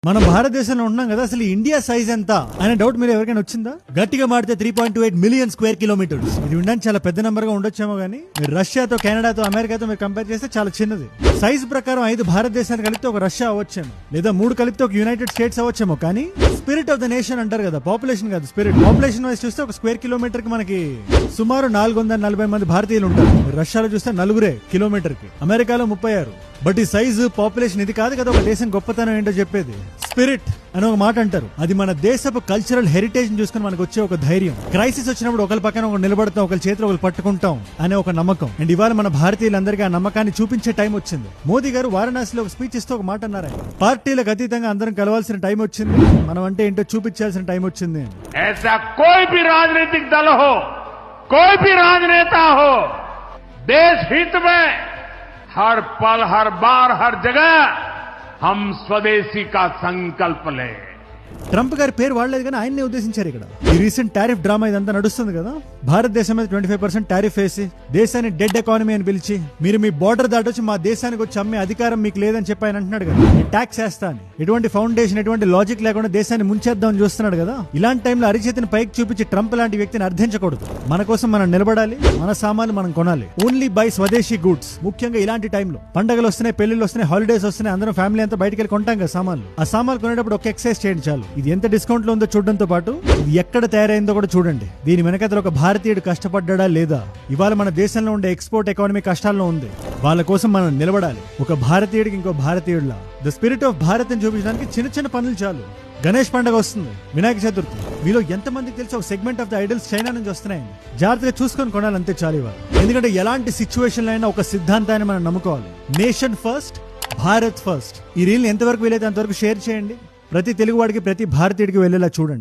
మనం భారతదేశంలో ఉన్నాం కదా, అసలు ఇండియా సైజ్ ఎంత అనే డౌట్ మీరు ఎవరికైనా వచ్చిందా? గట్టిగా మాడితే 3.28 మిలియన్ స్క్వేర్ కిలోమీటర్స్. ఇది ఉండడానికి చాలా పెద్ద నంబర్ గా ఉండొచ్చేమో గానీ మీరు రష్యాతో, కెనడాతో, అమెరికాతో మీరు కంపేర్ చేస్తే చాలా చిన్నది. సైజ్ ప్రకారం 5 భారతదేశాన్ని కలిపితే ఒక రష్యా అవ్వచ్చేమో, లేదా 3 కలిపితే ఒక యునైటెడ్ స్టేట్స్ అవ్వచ్చేమో. కానీ స్పిరిట్ ఆఫ్ ద నేషన్ అంటారు కదా, పాపులేషన్ కాదు స్పిరిట్. పాపులేషన్ వైజ్ చూస్తే ఒక స్క్వేర్ కిలోమీటర్ కి మనకి సుమారు 440 మంది భారతీయులు ఉంటారు. రష్యాలో చూస్తే 4 కిలోమీటర్ కి, అమెరికాలో 36. బట్ ఈ సైజు, పాపులేషన్ ఇది కాదు కదా ఒక దేశం గొప్పతనం ఏంటో చెప్పేది. స్పిరిట్ అని ఒక మాట అంటారు. అది మన దేశపు కల్చరల్ హెరిటేజ్ చూసుకుని మనకు వచ్చే ఒక ధైర్యం. క్రైసిస్ వచ్చినప్పుడు ఒకరి పక్కన ఒకరు నిలబడతాం, ఒకరి చేతిలో ఒకరు పట్టుకుంటాం అనే ఒక నమ్మకం. అండ్ ఇవాళ మన భారతీయులందరికీ ఆ నమ్మకాన్ని చూపించే టైం వచ్చింది. మోదీ గారు వారణాసిలో ఒక స్పీచ్ ఇస్తూ ఒక మాట అన్నారు, పార్టీలకు అతీతంగా అందరం కలవాల్సిన టైం వచ్చింది, మనం అంటే ఏంటో చూపించాల్సిన టైం వచ్చింది. ऐसा कोई भी राजनीतिक दल हो, कोई भी राजनेता हो, देश हित में हर पल, हर बार, हर जगह हम स्वदेशी का संकल्प लें. ట్రంప్ గారి పేరు వాడలేదు కానీ ఆయన్నే ఉద్దేశించారు. ఇక్కడ ఈ రీసెంట్ టారిఫ్ డ్రామా ఇదంతా నడుస్తుంది కదా, భారతదేశం మీద 25% టారిఫ్ వేసి దేశాన్ని డెడ్ ఎకానమీ అని పిలిచి, మీరు మీ బార్డర్ దాటొచ్చి మా దేశానికి వచ్చి అమ్మే అధికారం మీకు లేదని చెప్పి ఆయన అంటున్నాడు కదా, ట్యాక్స్ వేస్తా అని. ఎటువంటి ఫౌండేషన్, ఎటువంటి లాజిక్ లేకుండా దేశాన్ని ముంచేద్దామని చూస్తున్నాడు కదా. ఇలాంటి టైంలో అరిచేతిని పైకి చూపించి ట్రంప్ లాంటి వ్యక్తిని అర్థించకూడదు. మన కోసం మనం నిలబడాలి, మన సామాన్లు మనం కొనాలి. ఓన్లీ బై స్వదేశీ గుడ్స్. ముఖ్యంగా ఇలాంటి టైంలో పండుగలు వస్తున్నాయి, పెళ్లిళ్ళు వస్తున్నాయి, హాలిడేస్ వస్తున్నాయి, అందరం ఫ్యామిలీ అంతా బయటకు వెళ్ళి కొంటాం కదా సామాన్లు. ఆ సామాన్లు కొనేటప్పుడు ఒక ఎక్సైజ్ చేయండి చాలు. ఇది ఎంత డిస్కౌంట్ లో ఉందో చూడడంతో పాటు ఇది ఎక్కడ తయారైందో కూడా చూడండి. దీని వెనకాల ఒక భారతీయుడు కష్టపడ్డా లేదా? ఇవాళ మన దేశంలో ఉండే ఎక్స్పోర్ట్ ఎకానమీ కష్టాల్లో ఉంది. వాళ్ళ కోసం మనం నిలబడాలి, ఒక భారతీయుడికి ఇంకో భారతీయుడిలా. ద స్పిరిట్ ఆఫ్ భారత్ అని చూపించడానికి చిన్న చిన్న పనులు చాలు. గణేష్ పండుగ వస్తుంది, వినాయక చతుర్థి. మీలో ఎంతమందికి తెలిసి ఒక segment of the idols China నుంచి వస్తున్నాయండి. జాగ్రత్తగా చూసుకొని కొనాలి, అంతే చాలు ఇవాళ. ఎందుకంటే ఎలాంటి సిచ్యువేషన్ అయినా ఒక సిద్ధాంతాన్ని మనం నమ్ముకోవాలి. Nation first, Bharat first. ఈ రీల్ ఎంతవరకు వీలైతే అంతవరకు షేర్ చేయండి. ప్రతి తెలుగువాడికి, ప్రతి భారతీయుడికి వెళ్ళేలా చూడండి.